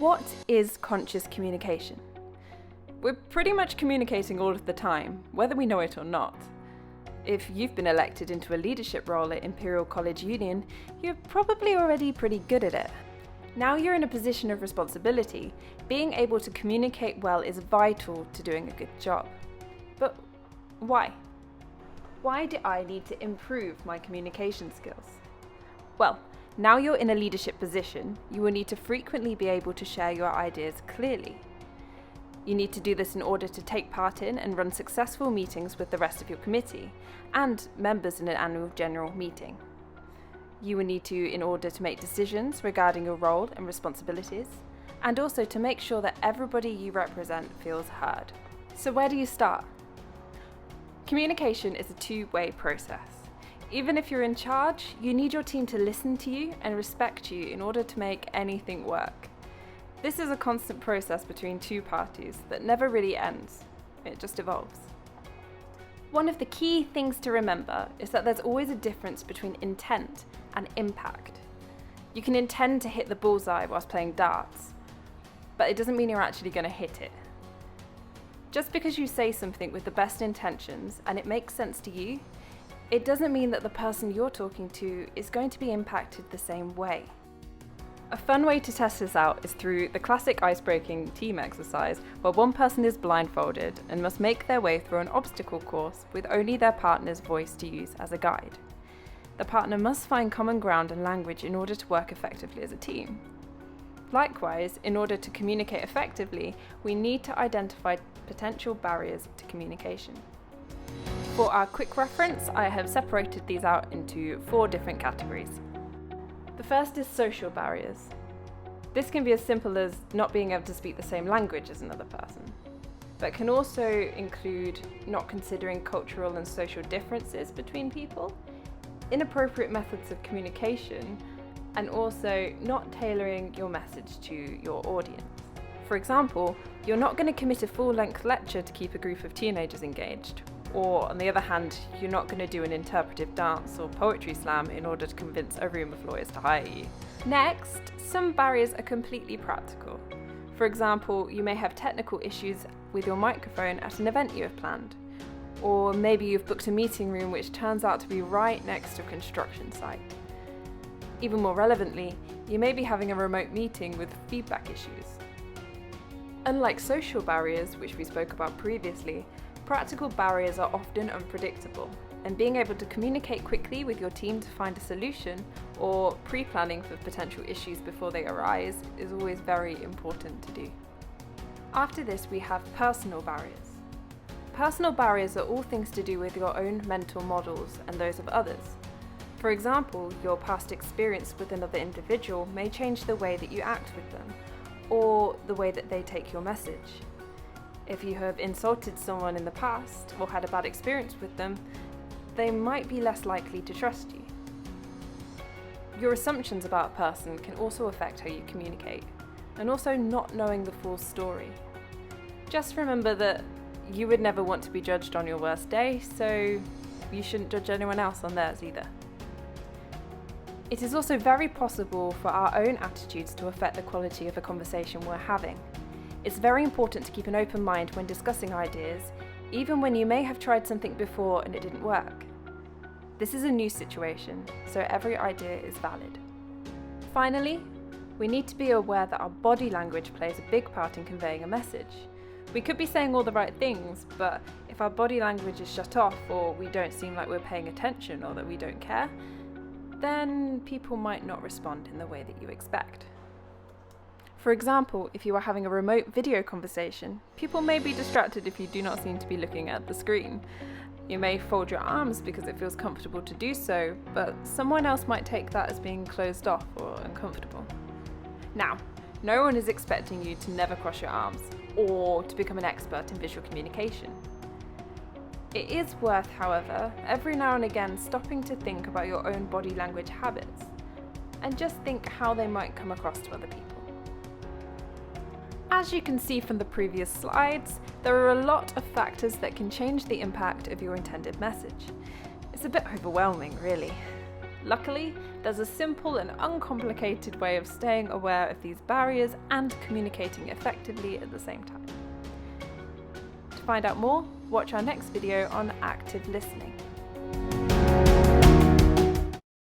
What is conscious communication? We're pretty much communicating all of the time, whether we know it or not. If you've been elected into a leadership role at Imperial College Union, you're probably already pretty good at it. Now you're in a position of responsibility, being able to communicate well is vital to doing a good job. But why? Why do I need to improve my communication skills? Well, now you're in a leadership position, you will need to frequently be able to share your ideas clearly. You need to do this in order to take part in and run successful meetings with the rest of your committee and members in an annual general meeting. You will need to in order to make decisions regarding your role and responsibilities, and also to make sure that everybody you represent feels heard. So where do you start? Communication is a two-way process. Even if you're in charge, you need your team to listen to you and respect you in order to make anything work. This is a constant process between two parties that never really ends. It just evolves. One of the key things to remember is that there's always a difference between intent and impact. You can intend to hit the bullseye whilst playing darts, but it doesn't mean you're actually going to hit it. Just because you say something with the best intentions and it makes sense to you, it doesn't mean that the person you're talking to is going to be impacted the same way. A fun way to test this out is through the classic ice-breaking team exercise, where one person is blindfolded and must make their way through an obstacle course with only their partner's voice to use as a guide. The partner must find common ground and language in order to work effectively as a team. Likewise, in order to communicate effectively, we need to identify potential barriers to communication. For our quick reference, I have separated these out into 4 different categories. The first is social barriers. This can be as simple as not being able to speak the same language as another person, but can also include not considering cultural and social differences between people, inappropriate methods of communication, and also not tailoring your message to your audience. For example, you're not going to commit a full-length lecture to keep a group of teenagers engaged. Or, on the other hand, you're not going to do an interpretive dance or poetry slam in order to convince a room of lawyers to hire you. Next, some barriers are completely practical. For example, you may have technical issues with your microphone at an event you have planned. Or maybe you've booked a meeting room which turns out to be right next to a construction site. Even more relevantly, you may be having a remote meeting with feedback issues. Unlike social barriers, which we spoke about previously, practical barriers are often unpredictable, and being able to communicate quickly with your team to find a solution or pre-planning for potential issues before they arise is always very important to do. After this, we have personal barriers. Personal barriers are all things to do with your own mental models and those of others. For example, your past experience with another individual may change the way that you act with them, or the way that they take your message. If you have insulted someone in the past or had a bad experience with them, they might be less likely to trust you. Your assumptions about a person can also affect how you communicate, and also not knowing the full story. Just remember that you would never want to be judged on your worst day, so you shouldn't judge anyone else on theirs either. It is also very possible for our own attitudes to affect the quality of a conversation we're having. It's very important to keep an open mind when discussing ideas, even when you may have tried something before and it didn't work. This is a new situation, so every idea is valid. Finally, we need to be aware that our body language plays a big part in conveying a message. We could be saying all the right things, but if our body language is shut off, or we don't seem like we're paying attention, or that we don't care, then people might not respond in the way that you expect. For example, if you are having a remote video conversation, people may be distracted if you do not seem to be looking at the screen. You may fold your arms because it feels comfortable to do so, but someone else might take that as being closed off or uncomfortable. Now, no one is expecting you to never cross your arms or to become an expert in visual communication. It is worth, however, every now and again stopping to think about your own body language habits and just think how they might come across to other people. As you can see from the previous slides, there are a lot of factors that can change the impact of your intended message. It's a bit overwhelming, really. Luckily, there's a simple and uncomplicated way of staying aware of these barriers and communicating effectively at the same time. To find out more, watch our next video on active listening.